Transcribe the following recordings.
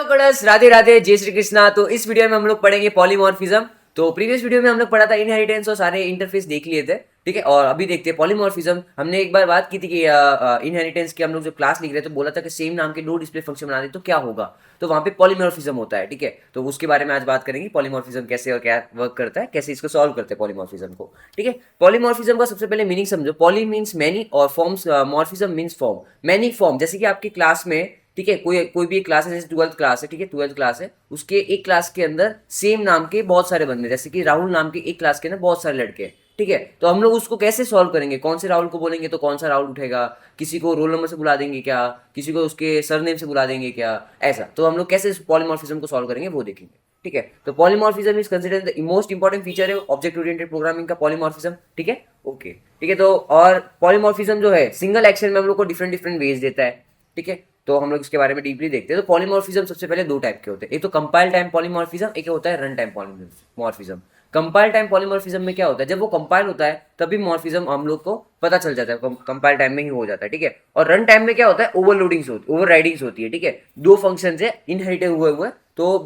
Hello गणस, Radhe Radhe, जय श्री कृष्णा। तो इस वीडियो में हम लोग पढ़ेंगे पॉलीमॉर्फिज्म। तो प्रीवियस वीडियो में हम लोग पढ़ा था इनहेरिटेंस और सारे इंटरफेस देख लिए थे, ठीक है। और अभी देखते हैं पॉलीमॉर्फिज्म। हमने एक बार बात की थी कि इनहेरिटेंस की हम लोग जो क्लास लिख रहे थे बोला था कि सेम नाम के दो डिस्प्ले फंक्शन बना दे तो क्या होगा, तो वहां पे पॉलीमॉर्फिज्म होता है, ठीक है। तो उसके बारे में आज बात करेंगे, पॉलीमॉर्फिज्म कैसे और क्या वर्क करता है, कैसे इसको सॉल्व करते हैं पॉलीमॉर्फिज्म को, ठीक है। पॉलीमॉर्फिज्म का सबसे पहले मीनिंग समझो। पॉली मीन्स मैनी और forms, morphism means form. Many form, जैसे कि आपकी क्लास में, ठीक है, कोई कोई भी एक क्लास है, जैसे 12th क्लास है, ठीक है, 12th क्लास है, उसके एक क्लास के अंदर सेम नाम के बहुत सारे बंदे, जैसे कि राहुल नाम के एक क्लास के अंदर बहुत सारे लड़के हैं, ठीक है। तो हम लोग उसको कैसे सॉल्व करेंगे, कौन से राहुल को बोलेंगे तो कौन सा राहुल उठेगा, किसी को रोल नंबर से बुला देंगे क्या, किसी को उसके सरनेम से बुला देंगे क्या, ऐसा। तो हम लोग कैसे पॉलीमॉर्फिज्म को सॉल्व करेंगे वो देखेंगे, ठीक है। तो polymorphism is considered the most important feature है ऑब्जेक्ट ओरिएंटेड प्रोग्रामिंग का, पॉलीमॉर्फिज्म, ठीक है, ओके, ठीक है। तो और पॉलीमॉर्फिज्म जो है सिंगल एक्शन में हम लोग को डिफरेंट डिफरेंट वेज देता है, ठीक है। तो हम लोग इसके बारे में डीपली देखते हैं। तो पॉलीमॉर्फिज्म सबसे पहले दो टाइप के होते हैं, एक तो कंपाइल टाइम पॉलीमॉर्फिज्म, एक होता है run time polymorphism. Compile time polymorphism में क्या होता है, जब वो कंपाइल होता है तभी मॉर्फिज्म हम लोग को पता चल जाता है, कंपाइल टाइम में ही हो जाता है, ठीक है। और रन टाइम में क्या होता है, ओवरलोडिंग्स होती, ओवरराइडिंग्स होती है, ठीक है। दो फंक्शन है इनहेरिटेड हुए हुए, तो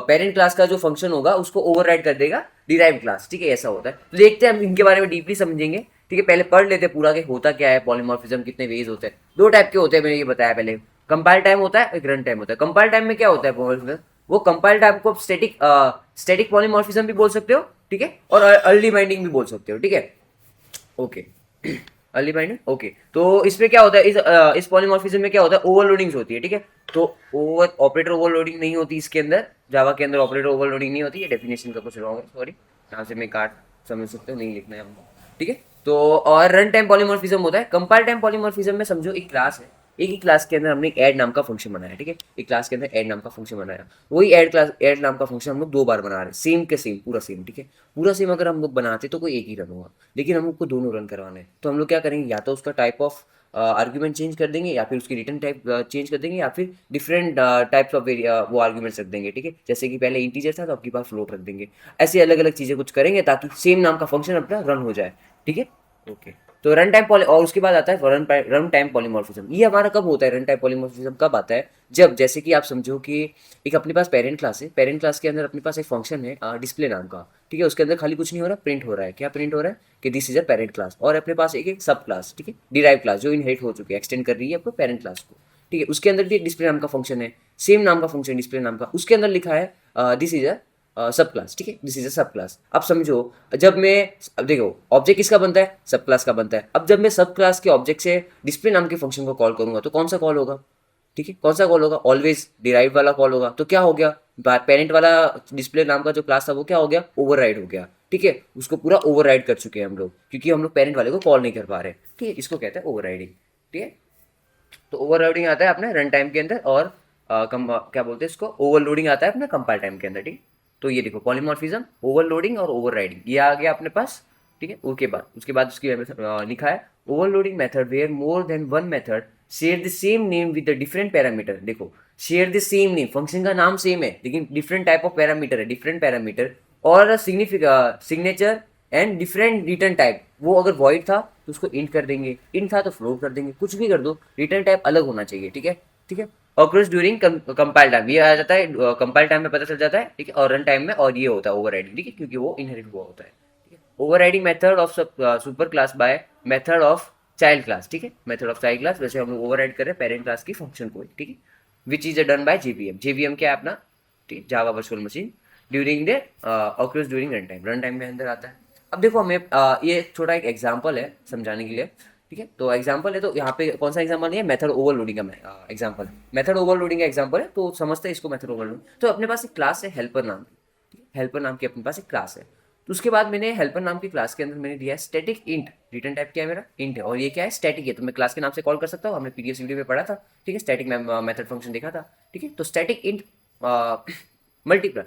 पेरेंट क्लास का जो फंक्शन होगा उसको ओवरराइड कर देगा डिराइव क्लास, ठीक है, ऐसा होता है। तो देखते हैं हम इनके बारे में डीपली समझेंगे, ठीक है। पहले पढ़ लेते हैं पूरा कि होता क्या है पॉलीमॉर्फिज्म, कितने वेज होते हैं। दो टाइप के होते हैं, मैंने ये बताया पहले। कंपाइल टाइम होता है, एक रन टाइम होता है। कंपाइल टाइम में क्या होता है पॉलीमॉर्फिज्म, वो कंपाइल टाइम को स्टैटिक पॉलीमॉर्फिज्म भी बोल सकते हो, ठीक है, और अर्ली बाइंडिंग भी बोल सकते हो, ठीक है, ओके। Early binding, okay. तो इसमें क्या होता है, इस पॉलीमॉर्फिज्म में क्या होता है, ओवरलोडिंग्स होती है, ठीक है। तो ऑपरेटर ओवरलोडिंग नहीं होती इसके अंदर, जावा के अंदर ऑपरेटर ओवरलोडिंग नहीं होती है। डेफिनेशन का कुछ रॉन्ग है, सॉरी, यहाँ से मैं काट समझ सकते हो, नहीं लिखना है हमको, ठीक है। तो और रन टाइम पॉलीमॉर्फिज्म होता है। कंपाइल टाइम पॉलीमॉर्फिज्म में समझो एक क्लास है, एक ही क्लास के अंदर हमने ऐड नाम का फंक्शन बनाया, ठीक है। एक क्लास के अंदर ऐड नाम का फंक्शन बनाया, वही ऐड नाम का फंक्शन हम लोग दो बार बना रहे हैं, सेम के सेम, पूरा सेम, ठीक है। पूरा सेम अगर हम लोग बनाते तो कोई एक ही रन होगा, लेकिन हम लोग को दोनों रन करवाने हैं। तो हम लोग क्या करेंगे, या तो उसका टाइप ऑफ आर्ग्यूमेंट चेंज कर देंगे, या फिर उसकी रिटर्न टाइप चेंज कर देंगे, या फिर डिफरेंट टाइप्स ऑफ वो आर्ग्यूमेंट्स रख देंगे, ठीक है। जैसे कि पहले इंटीजर था तो आपके पास फ्लोट रख देंगे। ऐसी अलग अलग चीज़ें कुछ करेंगे ताकि सेम नाम का फंक्शन अपना रन हो जाए, ठीक है, ओके। तो रन टाइम और उसके बाद आता है रन टाइम पॉलीमॉर्फिज्म। ये हमारा कब होता है, रन टाइम पॉलीमॉर्फिज्म कब आता है, जब जैसे कि आप समझो कि एक अपने पास पेरेंट क्लास है, पेरेंट क्लास के अंदर अपने पास एक फंक्शन है डिस्प्ले नाम का, ठीक है। उसके अंदर खाली कुछ नहीं हो रहा, प्रिंट हो रहा है, क्या प्रिंट हो रहा है कि this is a parent class. और अपने पास एक सब क्लास, ठीक है, डिराइव क्लास जो इनहेरिट हो चुकी है, एक्सटेंड कर रही है अपने पेरेंट क्लास को, ठीक है। उसके अंदर भी एक डिस्प्ले नाम का फंक्शन है, सेम नाम का फंक्शन डिस्प्ले नाम का, उसके अंदर लिखा है दिस इज अ सब क्लास, ठीक है, दिस इज अ सब क्लास। अब समझो, जब मैं, अब देखो ऑब्जेक्ट किसका बनता है, सब क्लास का बनता है। अब जब मैं सब क्लास के ऑब्जेक्ट से डिस्प्ले नाम के फंक्शन को कॉल करूंगा तो कौन सा कॉल होगा, ठीक है, कौन सा कॉल होगा, ऑलवेज डिराइव वाला कॉल होगा। तो क्या हो गया, पेरेंट वाला डिस्प्ले नाम का जो क्लास था वो क्या हो गया, ओवरराइड हो गया, ठीक है। उसको पूरा ओवरराइड कर चुके हैं हम लोग, क्योंकि हम लोग पेरेंट वाले को कॉल नहीं कर पा रहे, ठीक है। इसको कहते हैं ओवरराइडिंग, ठीक है। तो ओवरराइडिंग आता है अपने रन टाइम के अंदर, और क्या बोलते हैं इसको, ओवरलोडिंग आता है अपने कंपाइल टाइम के अंदर, ठीक है। तो ये देखो पॉलीमॉर्फिज्म, ओवरलोडिंग और ओवरराइडिंग, ये आ गया अपने पास, ठीक है। उसके बाद उसकी लिखा है overloading method where more than one method share the same name with the different parameter. देखो, share the same name, function का नाम सेम है लेकिन डिफरेंट टाइप ऑफ पैरामीटर है, डिफरेंट पैरामीटर, और signature and different return type. वो अगर void था तो उसको इंट कर देंगे, इंट था तो फ्लोट कर देंगे, कुछ भी कर दो, रिटर्न टाइप अलग होना चाहिए, ठीक है, ठीक है। ऑकर्स ड्यूरिंग कंपाइल टाइम, ये आ जाता है कंपाइल टाइम में पता चल जाता है, ठीक है। और रन टाइम में, और ये होता है ओवरराइडिंग, ठीक है, क्योंकि वो इनहेरिट हुआ होता है, ठीक है। Overriding method of super class by method of child class, ठीक है, मेथड ऑफ चाइल्ड क्लास। वैसे हम लोग ओवरराइड कर रहे हैं पेरेंट क्लास की फंक्शन को, ठीक है, which is done by JVM. JVM क्या है अपना, ठीक है, Java virtual machine, during the occurs during run time में अंदर आता है। अब देखो हमें ये छोटा एक एग्जांपल है समझाने के लिए, ठीक है। तो एग्जांपल है, तो यहाँ पे कौन सा एग्जांपल है, मेथड ओवरलोडिंग का एग्जांपल, मेथड ओवरलोडिंग का एग्जांपल है, तो समझते हैं इसको मेथड ओवरलोडिंग। तो अपने पास एक क्लास है हेल्पर नाम की, ठीक है, हेल्पर नाम की अपने पास एक क्लास है। तो उसके बाद मैंने हेल्पर नाम की क्लास के अंदर मैंने दिया है स्टैटिक इंट, रिटर्न टाइप क्या है मेरा, इंट है, और ये क्या है, स्टैटिक है, तो मैं क्लास के नाम से कॉल कर सकता हूँ, हमने पीडीएफ वीडियो में पढ़ा था, ठीक है, स्टैटिक मेथड फंक्शन देखा था, ठीक है। तो स्टैटिक इंट मल्टीप्लाई,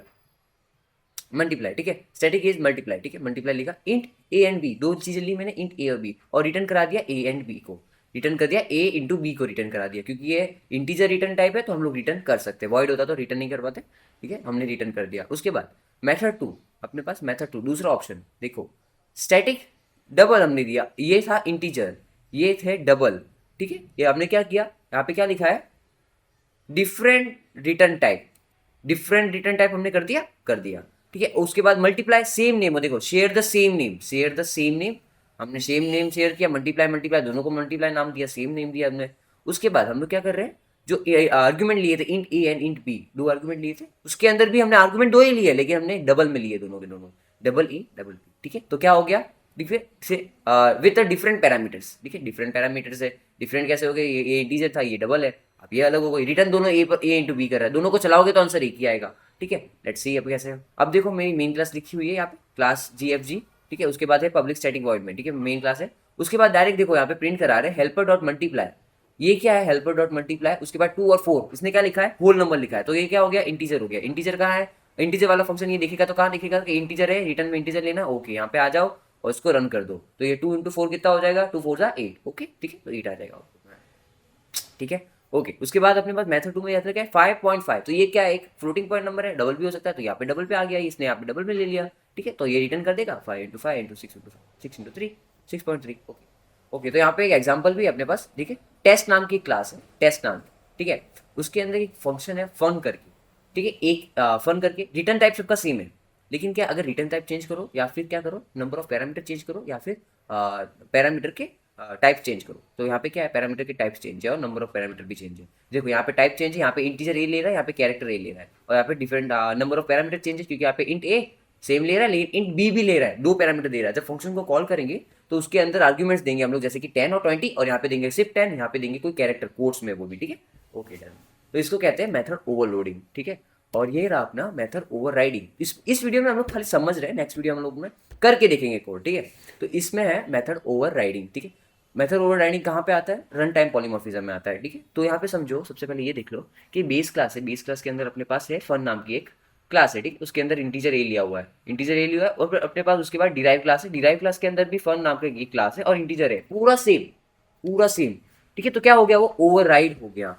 मल्टीप्लाई, ठीक है, स्टैटिक इज मल्टीप्लाई, ठीक है, मल्टीप्लाई लिखा, इंट ए एंड बी, दो चीजें ली मैंने, इंट ए और बी, और रिटर्न करा दिया ए एंड बी को, रिटर्न कर दिया ए इंटू बी को, रिटर्न करा दिया, क्योंकि ये इंटीजर रिटर्न टाइप है तो हम लोग रिटर्न कर सकते हैं, वॉइड होता तो रिटर्न नहीं कर पाते, ठीक है, हमने रिटर्न कर दिया। उसके बाद मेथड टू, अपने पास मेथड टू दूसरा ऑप्शन देखो, स्टैटिक डबल हमने दिया, ये था इंटीजर, ये थे डबल, ठीक है। ये हमने क्या किया, यहाँ पे क्या लिखा है, different return type, different return type हमने कर दिया, ठीक है। उसके बाद मल्टीप्लाई सेम नेम, देखो share the same name, share the same name, हमने सेम नेम शेयर किया, मल्टीप्लाई मल्टीप्लाई दोनों को मल्टीप्लाई नाम दिया, सेम नेम दिया हमने। उसके बाद हम लोग क्या कर रहे हैं, जो आर्ग्यूमेंट लिए थे int A and int B, दो आर्ग्यूमेंट लिए थे, उसके अंदर भी हमने आर्ग्यूमेंट दो ही लिए, लेकिन हमने डबल में लिए दोनों के दोनों, डबल ए डबल बी, ठीक है। तो क्या हो गया, विथ डिफरेंट पैरामीटर्स, ठीक है, डिफरेंट पैरामीटर्स है। डिफरेंट कैसे हो गए, ये इंटीजर था, ये डबल है, अब ये अलग हो गई, रिटर्न दोनों ए पर ए इंटू बी कर रहा है, दोनों को चलाओगे तो आंसर एक ही आएगा, ठीक है। लेट्स सी अब कैसे। अब देखो मेरी मेन क्लास लिखी हुई है यहाँ पे, क्लास GFG, ठीक है। उसके बाद है पब्लिक स्टैटिक वॉइड में, ठीक है, मेन क्लास है। उसके बाद डायरेक्ट देखो यहाँ पे प्रिंट करा रहे हैं हेल्पर डॉट मल्टीप्लाई, ये क्या है, हेल्पर डॉट मल्टीप्लाई। उसके बाद 2 और 4, इसने क्या लिखा है, होल नंबर लिखा है, तो ये क्या हो गया, इंटीजर हो गया। इंटीजर कहाँ है, इंटीजर वाला फंक्शन ये देखेगा तो कहाँ दिखेगा कि इंटीजर है, रिटर्न में इंटीजर लेना, ओके, यहाँ पे आ जाओ और इसको रन कर दो, तो ये 2 इंटू 4 कितना हो जाएगा, 2 4 जा 8, ओके, ठीक है, तो 8 आ जाएगा, ठीक है, ओके। उसके बाद अपने पास मेथड 2 में आता है क्या है 5.5, तो ये क्या है, एक फ्लोटिंग पॉइंट नंबर है, डबल भी हो सकता है, तो यहाँ पे डबल पे आ गया, इसने यहाँ पे डबल पे ले लिया, ठीक है। तो ये रिटर्न कर देगा 5 into 5 into 6 into 6 into 3 6.3, okay okay. तो यहाँ पे एक एग्जाम्पल भी अपने पास, ठीक है, टेस्ट नाम की क्लास है, टेस्ट नाम, ठीक है। उसके अंदर एक फंक्शन है फन करके, ठीक है, एक फन करके, रिटर्न टाइप सबका सेम है, लेकिन क्या अगर रिटर्न टाइप चेंज करो या फिर क्या करो, नंबर ऑफ पैरामीटर चेंज करो या फिर पैरामीटर के टाइप चेंज करो, तो यहाँ पे क्या है, पैरामीटर के टाइप चेंज है और नंबर ऑफ पैरामीटर भी चेंज है। देखो यहाँ पे टाइप चेंज है, यहाँ पे इंटीजर ए ले रहा है, यहाँ पे कैरेक्टर ए ले रहा है, और यहाँ पे different number of parameter change है, क्योंकि यहाँ पे इंट ए सेम ले रहा है लेकिन इंट बी भी ले रहा है, दो पैरामीटर दे रहा है। जब फंक्शन को कॉल करेंगे तो उसके अंदर आर्ग्यूमेंट्स देंगे हम लोग, जैसे कि 10 और 20, और यहाँ पे देंगे सिर्फ 10, यहाँ पे देंगे कोई कैरेक्टर कोट्स में, वो भी, ठीक है, ओके डन। तो इसको कहते हैं मेथड ओवरलोडिंग, ठीक है। और ये रहा अपना मेथड ओवरराइडिंग। इस वीडियो में हम लोग खाली समझ रहे हैं, नेक्स्ट वीडियो हम लोग में करके देखेंगे कोड, ठीक है। तो इसमें है मेथड ओवरराइडिंग, ठीक है। मेथड ओवरराइडिंग कहाँ पे आता है, रन टाइम पॉलीमॉर्फिज्म में आता है, ठीक है। तो यहाँ पे समझो, सबसे पहले ये देख लो कि बेस क्लास है, बेस क्लास के अंदर अपने पास है फन नाम की एक क्लास है, ठीक, उसके अंदर इंटीजर ए लिया हुआ है, इंटीजर ए लिया है, और फिर अपने पास उसके बाद डिराइव क्लास है, डिराइव क्लास के अंदर भी फन नाम का एक क्लास है और इंटीजर है, पूरा सेम, पूरा सेम, ठीक है। तो क्या हो गया, वो ओवरराइड हो गया,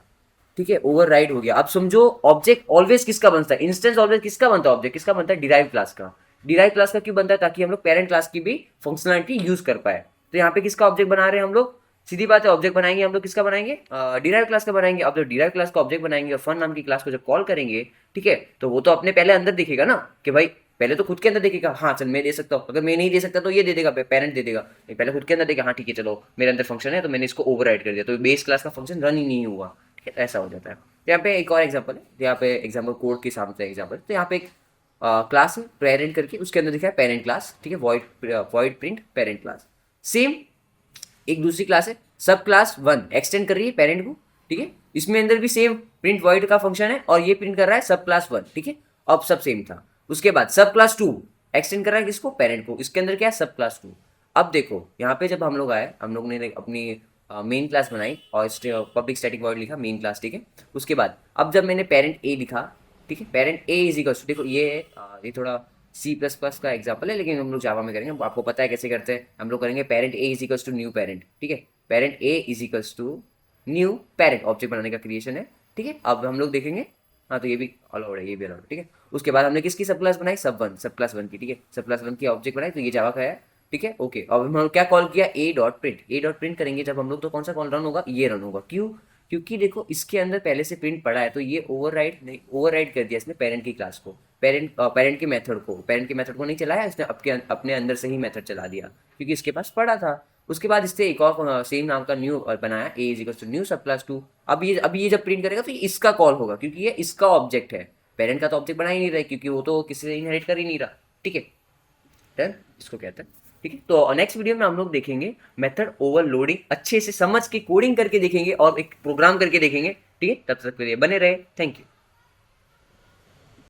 ठीक है, ओवरराइड हो गया। अब समझो ऑब्जेक्ट ऑलवेज किसका बनता है, इंस्टेंस ऑलवेज किसका बनता है, ऑब्जेक्ट किसका बनता है, डिराइव क्लास का। डिराइव क्लास का क्यों बनता है, ताकि हम लोग पेरेंट क्लास की भी फंक्शनलिटी यूज कर पाए। तो यहाँ पे किसका ऑब्जेक्ट बना रहे हैं हम लोग, सीधी बात है, ऑब्जेक्ट बनाएंगे हम लोग, किसका बनाएंगे, डिराइव क्लास का बनाएंगे। अब जब डिराइव क्लास का ऑब्जेक्ट बनाएंगे और फन नाम की क्लास को जब कॉल करेंगे, ठीक है, तो वो तो अपने पहले अंदर दिखेगा ना, कि भाई पहले तो खुद के अंदर देखेगा, हाँ चल मैं दे सकता हूँ, अगर मैं नहीं दे सकता तो ये दे देगा, पेरेंट दे देगा, नहीं पहले खुद के अंदर देगा, हाँ ठीक है चलो मेरे अंदर फंक्शन है तो मैंने इसको ओवरराइड कर दिया, तो बेस क्लास का फंक्शन रन ही नहीं हुआ, ठीक है, ऐसा हो जाता है। तो यहाँ पे एक और एग्जांपल है, यहाँ पे एग्जांपल कोड के सामने एग्जांपल, तो यहाँ पे एक क्लास है पेरेंट करके, उसके अंदर दिखा है पेरेंट क्लास, ठीक है, void print parent class. Same एक दूसरी क्लास है सब क्लास 1 एक्सटेंड कर रही है पेरेंट को, ठीक है, इसमें अंदर भी सेम प्रिंट वॉइड का फंक्शन है और ये प्रिंट कर रहा है सब क्लास 1, ठीक है, अब सब सेम था। उसके बाद सब क्लास 2 एक्सटेंड कर रहा है किसको, पेरेंट को, इसके अंदर क्या है सब क्लास 2। अब देखो यहाँ पे जब हम लोग आए, हम लोग ने अपनी मेन क्लास बनाई और पब्लिक स्टैटिक वॉइड लिखा मेन क्लास, ठीक है। उसके बाद अब जब मैंने पेरेंट ए लिखा, ठीक है, parent A is equal to, देखो ये है ये थोड़ा C++ का एग्जाम्पल है, लेकिन हम लोग जावा में करेंगे, आपको पता है कैसे करते हैं, हम लोग करेंगे parent A is equals to new parent, ठीक है, parent A is equals to new parent, object बनाने का क्रिएशन है, ठीक है। अब हम लोग देखेंगे, हाँ तो ये भी अलाउड है, ये भी अलाउड है, ठीक है। उसके बाद हमने किसकी सब क्लास बनाई, सब क्लास 1 की, ठीक है, सब क्लास 1 की ऑब्जेक्ट बनाई, तो ये जावा का है, ठीक है, ओके। अब हम क्या कॉल किया, ए डॉट प्रिंट करेंगे जब हम लोग, तो कौन सा कॉल रन होगा, ये रन होगा, क्यों, क्योंकि देखो इसके अंदर पहले से प्रिंट पड़ा है, तो ये ओवरराइड कर दिया इसने पेरेंट की क्लास को, पेरेंट के मेथड को नहीं चलाया इसने, अपने अंदर से ही मेथड चला दिया, क्योंकि इसके पास पड़ा था। उसके बाद इससे एक और सेम नाम का न्यू बनाया, ए इज इक्वल टू न्यू सब क्लास 2। अब ये जब प्रिंट करेगा तो ये इसका कॉल होगा, क्योंकि ये इसका ऑब्जेक्ट है, पेरेंट का तो ऑब्जेक्ट बना ही नहीं रहा, क्योंकि वो तो किसी से इनहेरिट कर ही नहीं रहा, ठीक है, डन, इसको कहते हैं, ठीक है। तो नेक्स्ट वीडियो में हम लोग देखेंगे मेथड ओवरलोडिंग, अच्छे से समझ के कोडिंग करके देखेंगे और एक प्रोग्राम करके देखेंगे, ठीक है। तब तक के लिए बने रहे, थैंक यू।